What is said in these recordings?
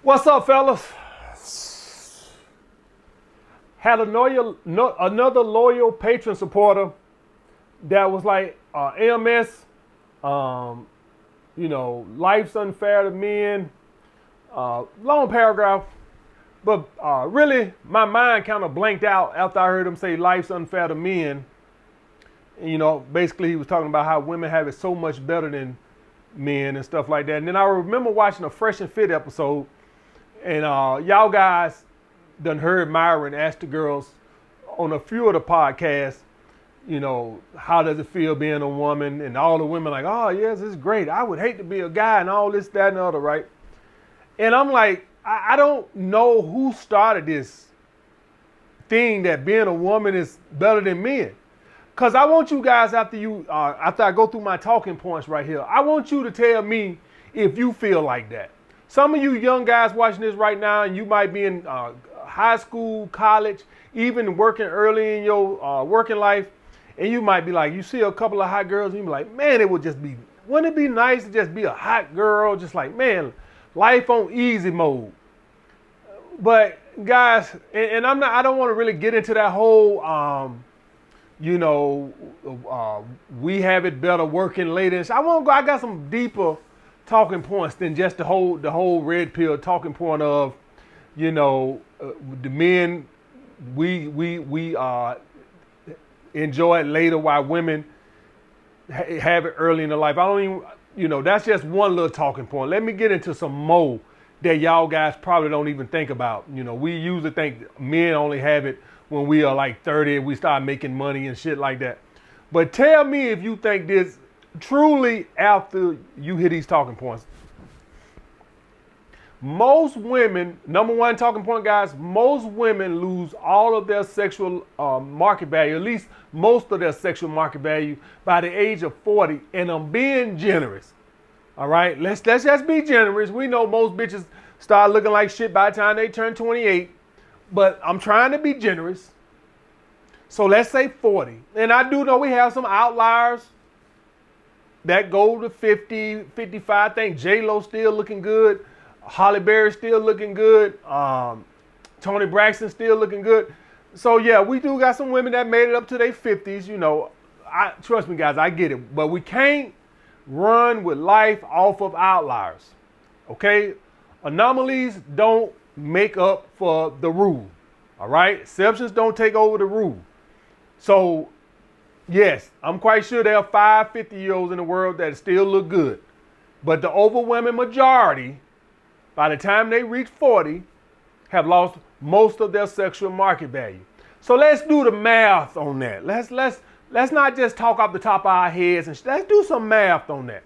What's up, fellas? Had another loyal patron supporter that was like AMS, um, life's unfair to men. Long paragraph, but really my mind kind of blanked out after I heard him say life's unfair to men. And, basically he was talking about how women have it so much better than men and stuff like that. And then I remember watching a Fresh and Fit episode, and y'all guys done heard Myron ask the girls on a few of the podcasts, how does it feel being a woman? And all the women like, oh, yes, it's great. I would hate to be a guy and all this, that, and the other, right? And I'm like, I don't know who started this thing that being a woman is better than men. Because I want you guys, after I go through my talking points right here, I want you to tell me if you feel like that. Some of you young guys watching this right now, and you might be in high school, college, even working early in your working life, and you might be like, you see a couple of hot girls, and you be like, man, wouldn't it be nice to just be a hot girl? Just like, man, life on easy mode. But guys, and I don't want to really get into that whole, we have it better working later. I got some deeper talking points than just the whole red pill talking point of, the men, we enjoy it later while women have it early in their life. I don't even, that's just one little talking point. Let me get into some more that y'all guys probably don't even think about. We usually think men only have it when we are like 30 and we start making money and shit like that. But tell me if you think this truly after you hear these talking points. Most women, number one talking point, guys, most women lose all of their sexual market value, at least most of their sexual market value by the age of 40. And I'm being generous. All right, let's just be generous. We know most bitches start looking like shit by the time they turn 28, but I'm trying to be generous. So let's say 40. And I do know we have some outliers that go to 50, 55. I think J-Lo still looking good. Halle Berry still looking good. Toni Braxton still looking good. So yeah, we do got some women that made it up to their 50s. Trust me, guys, I get it. But we can't run with life off of outliers. Okay? Anomalies don't make up for the rule. All right? Exceptions don't take over the rule. So yes, I'm quite sure there are 5 50-year-olds in the world that still look good. But the overwhelming majority, by the time they reach 40, have lost most of their sexual market value. So let's do the math on that. Let's not just talk off the top of our heads, and let's do some math on that.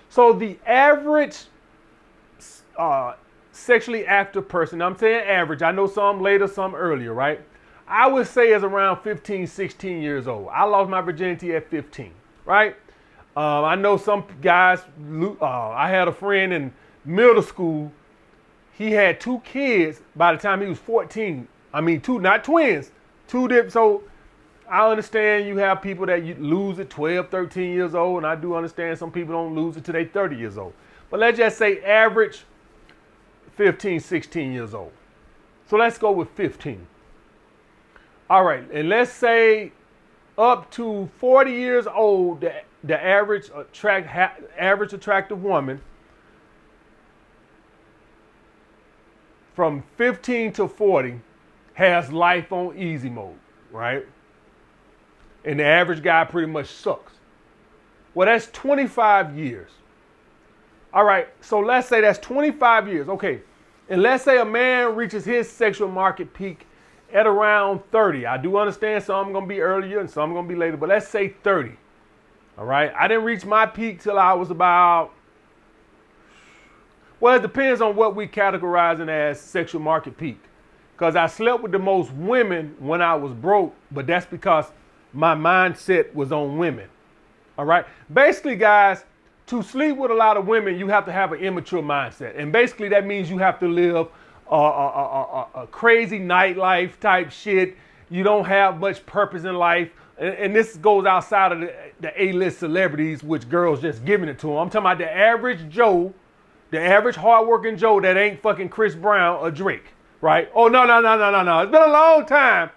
So the average sexually active person, I'm saying average, I know some later, some earlier, right? I would say is around 15, 16 years old. I lost my virginity at 15, right? I know some guys, I had a friend in middle school, he had 2 kids by the time he was 14. I mean, 2, not twins, 2 different. So I understand you have people that you lose at 12, 13 years old, and I do understand some people don't lose it till they 30 years old. But let's just say average 15, 16 years old. So let's go with 15. All right, and let's say up to 40 years old, the average attractive woman from 15 to 40 has life on easy mode, right? And the average guy pretty much sucks. Well, that's 25 years. All right, so let's say that's 25 years. Okay, and let's say a man reaches his sexual market peak at around 30. I do understand some are going to be earlier and some are going to be later, but let's say 30. All right, I didn't reach my peak till I was about, well, it depends on what we categorizing as sexual market peak. Because I slept with the most women when I was broke, but that's because my mindset was on women. All right. Basically, guys, to sleep with a lot of women, you have to have an immature mindset. And basically, that means you have to live a crazy nightlife type shit. You don't have much purpose in life. And this goes outside of the A-list celebrities, which girls just giving it to them. I'm talking about the average Joe The average hardworking Joe that ain't fucking Chris Brown or Drake, right? Oh, no. It's been a long time.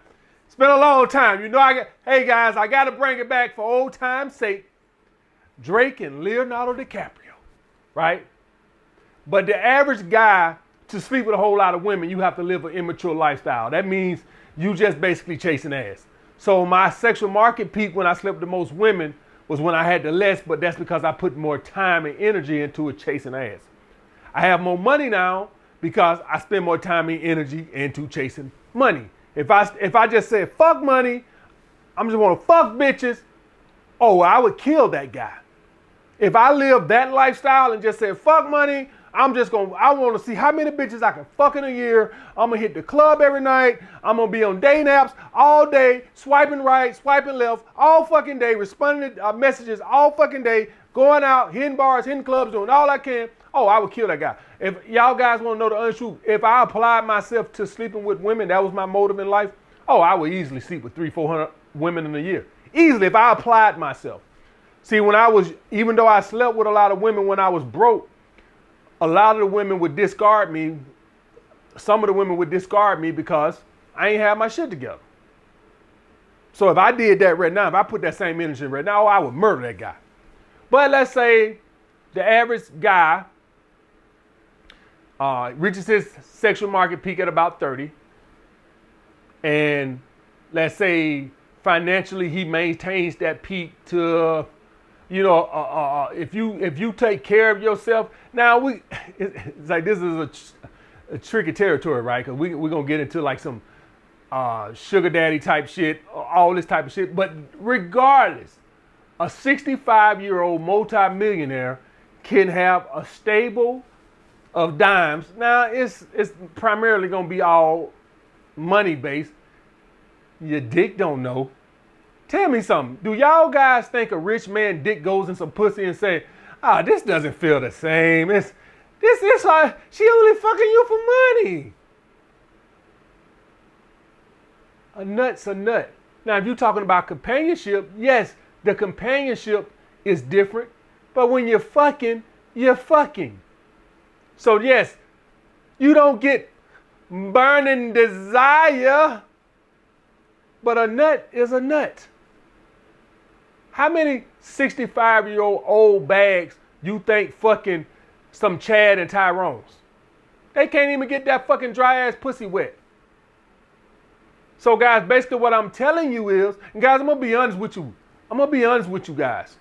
It's been a long time. You know, hey guys, I got to bring it back for old time's sake. Drake and Leonardo DiCaprio, right? But the average guy, to sleep with a whole lot of women, you have to live an immature lifestyle. That means you just basically chasing ass. So my sexual market peak when I slept with the most women was when I had the less, but that's because I put more time and energy into it chasing ass. I have more money now because I spend more time and energy into chasing money. If I just said fuck money, I'm just want to fuck bitches, oh, I would kill that guy. If I lived that lifestyle and just said fuck money, I want to see how many bitches I can fuck in a year. I'm going to hit the club every night. I'm going to be on day naps all day, swiping right, swiping left, all fucking day, responding to messages all fucking day, going out, hitting bars, hitting clubs, doing all I can. Oh, I would kill that guy. If y'all guys want to know the untruth, if I applied myself to sleeping with women, that was my motive in life, oh, I would easily sleep with 300-400 women in a year. Easily, if I applied myself. See, even though I slept with a lot of women when I was broke, a lot of the women would discard me. Some of the women would discard me because I ain't have my shit together. So if I did that right now, if I put that same energy in right now, I would murder that guy. But let's say the average guy reaches his sexual market peak at about 30. And let's say financially he maintains that peak to, if you take care of yourself. Now it's like this is a tricky territory, right? Because we're going to get into like some sugar daddy type shit, all this type of shit. But regardless, a 65-year-old multimillionaire can have a stable of dimes. Now it's primarily going to be all money based. Your dick don't know. Tell me something. Do y'all guys think a rich man dick goes in some pussy and say, this doesn't feel the same. This like she only fucking you for money. A nut's a nut. Now, if you're talking about companionship, yes, the companionship is different. But when you're fucking, you're fucking. So yes, you don't get burning desire, but a nut is a nut. How many 65-year-old old bags you think fucking some Chad and Tyrones? They can't even get that fucking dry ass pussy wet. So guys, basically what I'm telling you is, and guys, I'm gonna be honest with you guys.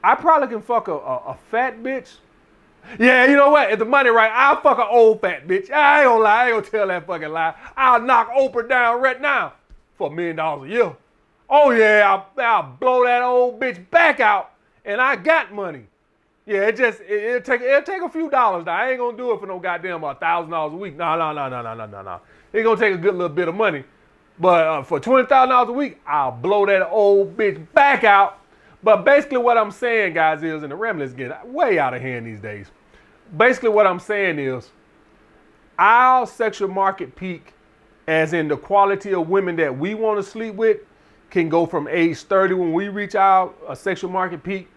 I probably can fuck a fat bitch. Yeah, you know what? If the money right, I'll fuck an old fat bitch. I ain't gonna lie, I ain't gonna tell that fucking lie. I'll knock Oprah down right now for $1 million a year. Oh yeah, I'll blow that old bitch back out, and I got money. Yeah, it'll take a few dollars. Now I ain't gonna do it for no goddamn $1,000 a week. No. It's gonna take a good little bit of money, but for $20,000 a week, I'll blow that old bitch back out. But basically, what I'm saying, guys, is, and the rambling's getting way out of hand these days. Basically, what I'm saying is, our sexual market peak, as in the quality of women that we want to sleep with, can go from age 30 when we reach our sexual market peak,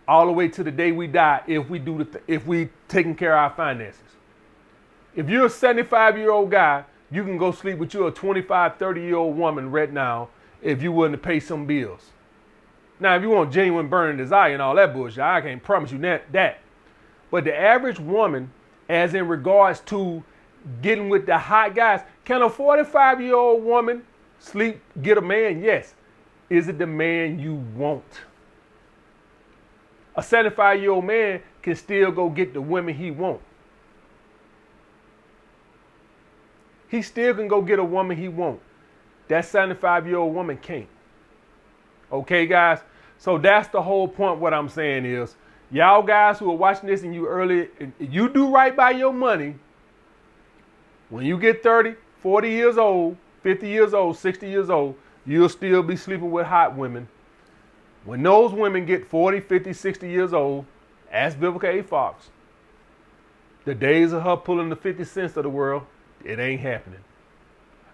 all the way to the day we die if we taking care of our finances. If you're a 75-year-old guy, you can go sleep with you a 25, 30-year-old woman right now if you're willing to pay some bills. Now, if you want genuine burning desire and all that bullshit, I can't promise you that. But the average woman, as in regards to getting with the hot guys, can a 45-year-old woman get a man? Yes. Is it the man you want? A 75-year-old man can still go get the women he wants. He still can go get a woman he wants. That 75-year-old woman can't. Okay, guys? So that's the whole point. What I'm saying is, y'all guys who are watching this and you do right by your money. When you get 30, 40 years old, 50 years old, 60 years old, you'll still be sleeping with hot women. When those women get 40, 50, 60 years old, ask Vivica A. Fox. The days of her pulling the 50 cents of the world, it ain't happening.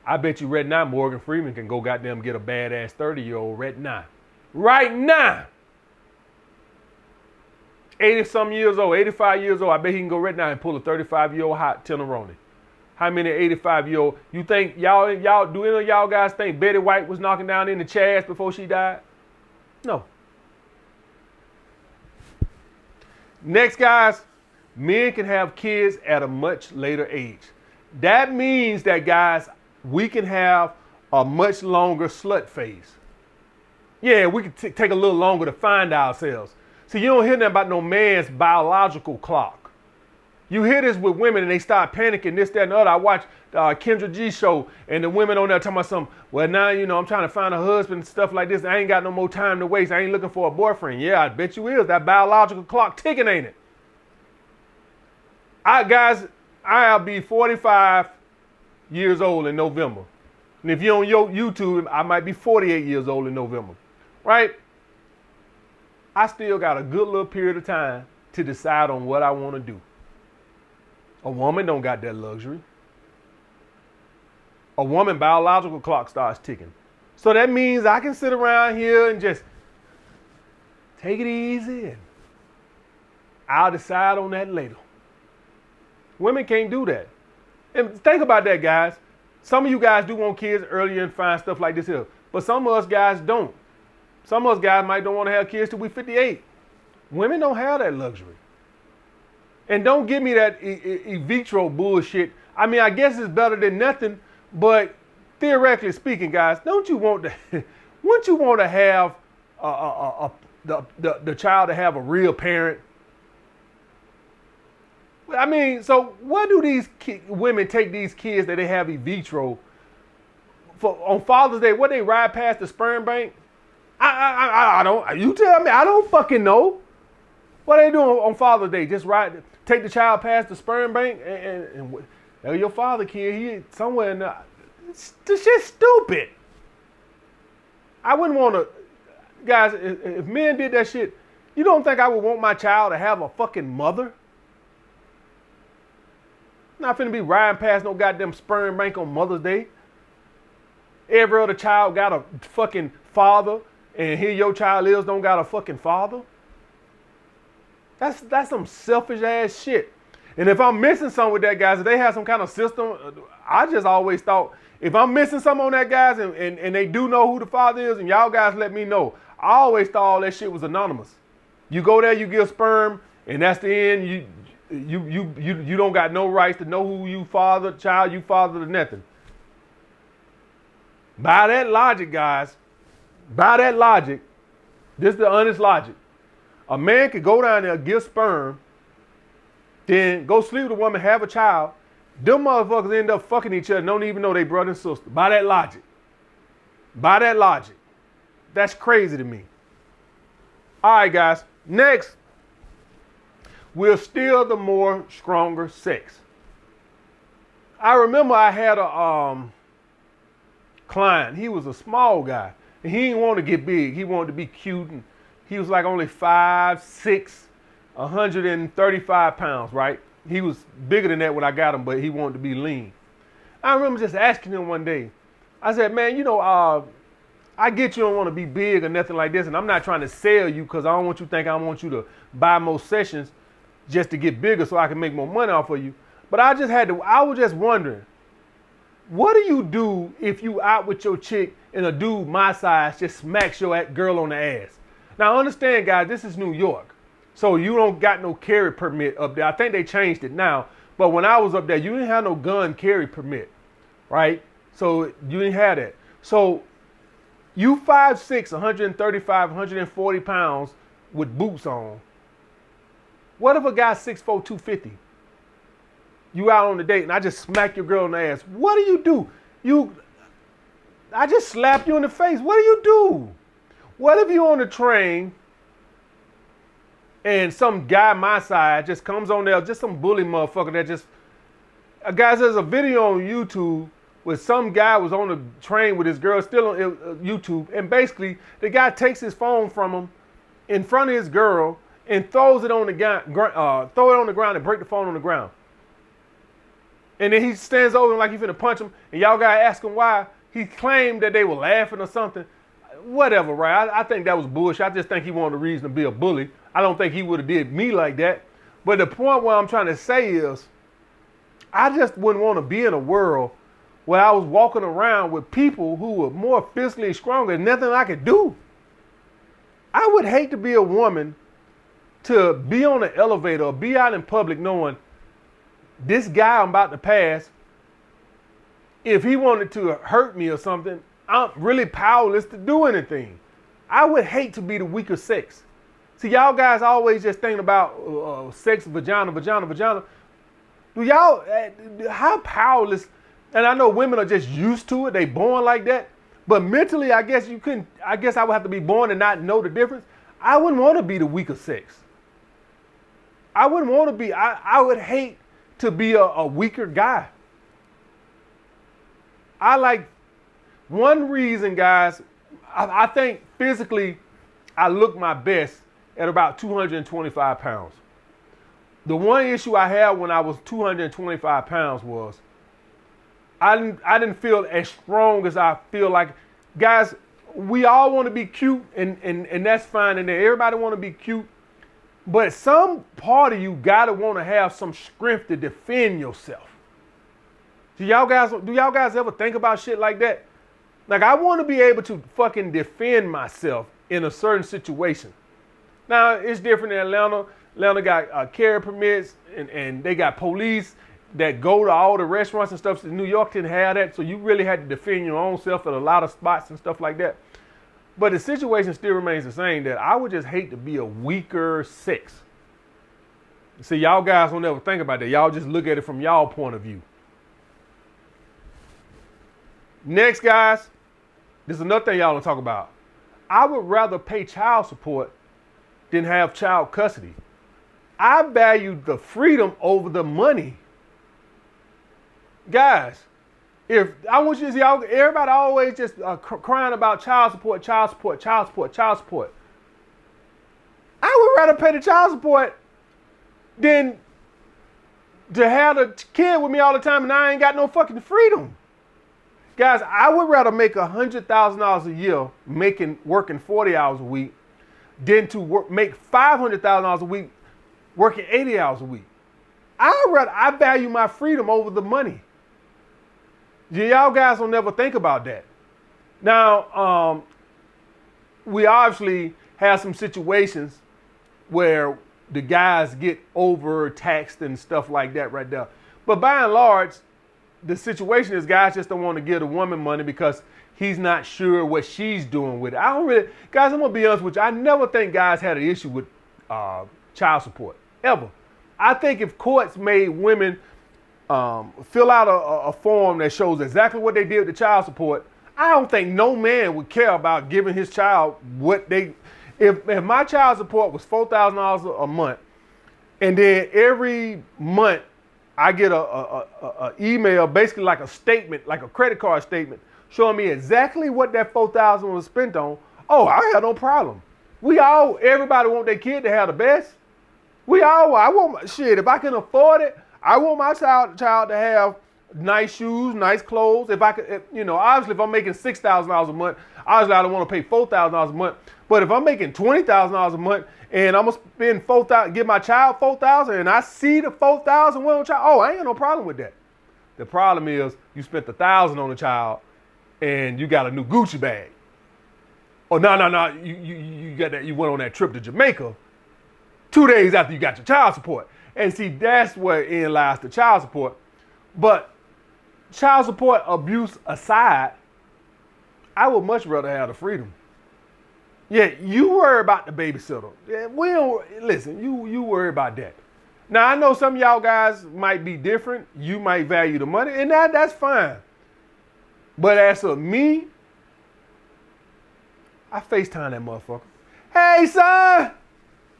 I bet you right now Morgan Freeman can go goddamn get a badass 30-year-old right now. Right now. 80-some years old, 85 years old. I bet he can go right now and pull a 35-year-old hot tenderoni. How many 85-year-old? You think y'all do any of y'all guys think Betty White was knocking down in the chairs before she died? No. Next, guys, men can have kids at a much later age. That means that, guys, we can have a much longer slut phase. Yeah, we can take a little longer to find ourselves. See, you don't hear nothing about no man's biological clock. You hear this with women and they start panicking, this, that, and the other. I watched Kendra G show and the women on there talking about something. Well, now, I'm trying to find a husband and stuff like this. I ain't got no more time to waste. I ain't looking for a boyfriend. Yeah, I bet you is. That biological clock ticking, ain't it? I'll be 45 years old in November. And if you're on your YouTube, I might be 48 years old in November, right? I still got a good little period of time to decide on what I want to do. A woman don't got that luxury. A woman biological clock starts ticking. So that means I can sit around here and just take it easy and I'll decide on that later. Women can't do that. And think about that, guys. Some of you guys do want kids earlier and find stuff like this here. But some of us guys don't. Some of us guys might don't want to have kids till we're 58. Women don't have that luxury. And don't give me that in vitro bullshit. I mean, I guess it's better than nothing, but theoretically speaking, guys, wouldn't you want to have the child to have a real parent? I mean, so what do these women take these kids that they have in vitro for on Father's Day? What, they ride past the sperm bank? I don't. You tell me. I don't fucking know. What they doing on Father's Day? Just take the child past the sperm bank and your father kid, he somewhere in there. This shit's stupid. I wouldn't want to, guys, if men did that shit, you don't think I would want my child to have a fucking mother? Not finna be riding past no goddamn sperm bank on Mother's Day. Every other child got a fucking father, and here your child is don't got a fucking father. That's some selfish ass shit. And if I'm missing something with that, guys, if they have some kind of system, I just always thought, if I'm missing something on that, guys, and they do know who the father is, and y'all guys let me know, I always thought all that shit was anonymous. You go there, you give sperm, and that's the end. You don't got no rights to know who you father, child you father, or nothing. By that logic, guys, this is the honest logic. A man could go down there, give sperm, then go sleep with a woman, have a child. Them motherfuckers end up fucking each other, don't even know they brother and sister. By that logic. That's crazy to me. All right, guys. Next, we're still the more stronger sex. I remember I had a client. He was a small guy. And he didn't want to get big. He wanted to be cute. And he was like only 5'6", 135 pounds, right? He was bigger than that when I got him, but he wanted to be lean. I remember just asking him one day. I said, man, I get you don't want to be big or nothing like this, and I'm not trying to sell you because I don't want you to think I want you to buy more sessions just to get bigger so I can make more money off of you. But I was just wondering, what do you do if you out with your chick and a dude my size just smacks your girl on the ass? Now, understand, guys, this is New York. So you don't got no carry permit up there. I think they changed it now. But when I was up there, you didn't have no gun carry permit, right? So you didn't have that. So you 5'6", 135, 140 pounds with boots on. What if a guy 6'4", 250? You out on the date and I just smack your girl in the ass. What do? I just slap you in the face. What do? What if you on the train and some guy my side just comes on there, just some bully motherfucker that just, guys, there's a video on YouTube where some guy was on the train with his girl, still on YouTube, and basically the guy takes his phone from him in front of his girl and throws it on the ground and break the phone on the ground. And then he stands over him like he's finna punch him, and y'all gotta ask him why. He claimed that they were laughing or something. whatever, right? I think that was bullshit. I just think he wanted a reason to be a bully. I don't think he would have did me like that. But the point what I'm trying to say is, I just wouldn't want to be in a world where I was walking around with people who were more physically stronger and nothing I could do. I would hate to be a woman to be on an elevator or be out in public knowing this guy I'm about to pass, if he wanted to hurt me or something, I'm really powerless to do anything. I would hate to be the weaker sex. See, y'all guys always just thinking about sex, vagina. Do y'all, how powerless, and I know women are just used to it, they born like that, but mentally, I guess I would have to be born and not know the difference. I wouldn't want to be the weaker sex. I wouldn't want to be, I would hate to be a weaker guy. I like, one reason, guys, I think physically I look my best at about 225 pounds. The one issue I had when I was 225 pounds was I didn't feel as strong as I feel like. Guys, we all want to be cute, and that's fine, and everybody want to be cute. But some part of you gotta want to have some strength to defend yourself. Do y'all guys ever think about shit like that? Like, I want to be able to fucking defend myself in a certain situation. Now, it's different in Atlanta. Atlanta got carry permits, and they got police that go to all the restaurants and stuff. So New York didn't have that, so you really had to defend your own self at a lot of spots and stuff like that. But the situation still remains the same, that I would just hate to be a weaker sex. See, y'all guys don't ever think about that. Y'all just look at it from y'all point of view. Next, guys, this is another thing y'all don't talk about. I would rather pay child support than have child custody. I value the freedom over the money. Guys, if I want you to see, everybody always just crying about child support. I would rather pay the child support than to have a kid with me all the time and I ain't got no fucking freedom. Guys, I would rather make $100,000 a year working 40 hours a week than to make $500,000 a week working 80 hours a week. I value my freedom over the money. Y'all guys don't never think about that. Now, we obviously have some situations where the guys get overtaxed and stuff like that right there. But by and large, the situation is guys just don't want to give the woman money because he's not sure what she's doing with it. Guys, I'm going to be honest with you. I never think guys had an issue with child support, ever. I think if courts made women fill out a form that shows exactly what they did with the child support, I don't think no man would care about giving his child what they, if my child support was $4,000 a month, and then every month I get a email, basically like a statement, like a credit card statement, showing me exactly what that $4,000 was spent on. Oh, I have no problem. Everybody want their kid to have the best. If I can afford it, I want my child to have nice shoes, nice clothes. Obviously if I'm making $6,000 a month, obviously I don't want to pay $4,000 a month. But if I'm making $20,000 a month and I'm gonna spend $4,000, give my child $4,000, and I see the $4,000 went on child, oh, I ain't got no problem with that. The problem is you spent $1,000 on the child and you got a new Gucci bag. Oh, no, you got that. You went on that trip to Jamaica 2 days after you got your child support. And see, that's where in lies the child support. But child support abuse aside, I would much rather have the freedom. Yeah, you worry about the babysitter. Yeah, you worry about that. Now, I know some of y'all guys might be different. You might value the money, and that's fine. But as for me, I FaceTime that motherfucker. Hey, son,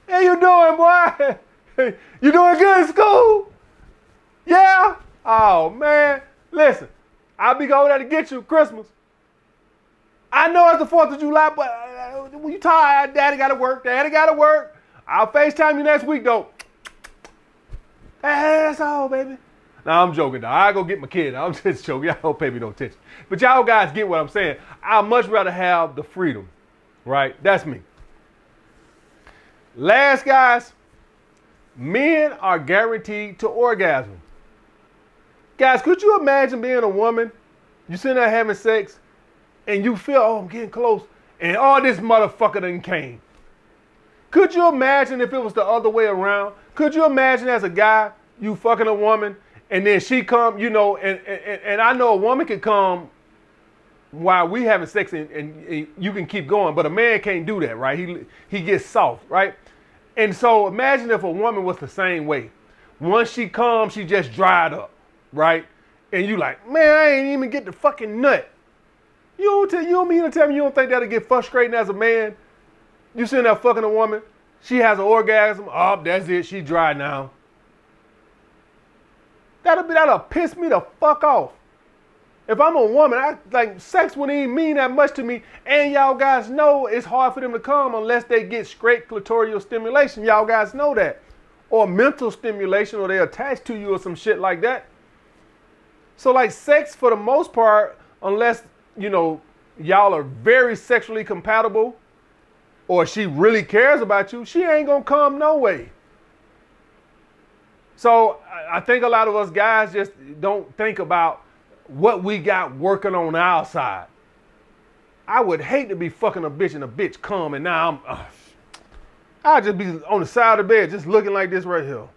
how you doing, boy? You doing good in school? Yeah? Oh, man. Listen, I'll be going there to get you Christmas. I know it's the 4th of July, but when you tired, Daddy got to work. I'll FaceTime you next week, though. Hey, that's all, baby. Nah, I'm joking. Though. I go get my kid. I'm just joking. Y'all don't pay me no attention. But y'all guys get what I'm saying. I'd much rather have the freedom, right? That's me. Last, guys, men are guaranteed to orgasm. Guys, could you imagine being a woman? You sitting there having sex, and you feel, oh, I'm getting close, and all this motherfucker done came. Could you imagine if it was the other way around? Could you imagine as a guy, you fucking a woman, and then she come, you know, and I know a woman can come while we having sex and you can keep going, but a man can't do that, right? He gets soft, right? And so imagine if a woman was the same way. Once she comes, she just dried up, right? And you like, man, I ain't even get the fucking nut. You don't mean to tell me you don't think that'll get frustrating as a man? You sitting there fucking a woman, she has an orgasm, oh, that's it, she dry now. That'll piss me the fuck off. If I'm a woman, sex wouldn't even mean that much to me. And y'all guys know it's hard for them to come unless they get straight clitoral stimulation. Y'all guys know that. Or mental stimulation, or they attach to you or some shit like that. So like sex for the most part, unless, you know, y'all are very sexually compatible or she really cares about you, she ain't gonna come no way. So I think a lot of us guys just don't think about what we got working on our side. I would hate to be fucking a bitch and a bitch come and now I'll just be on the side of the bed just looking like this right here.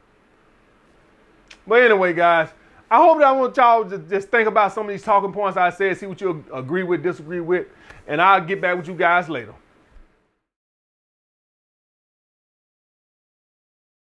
But anyway, guys, I hope that I want y'all to just think about some of these talking points I said, see what you agree with, disagree with, and I'll get back with you guys later.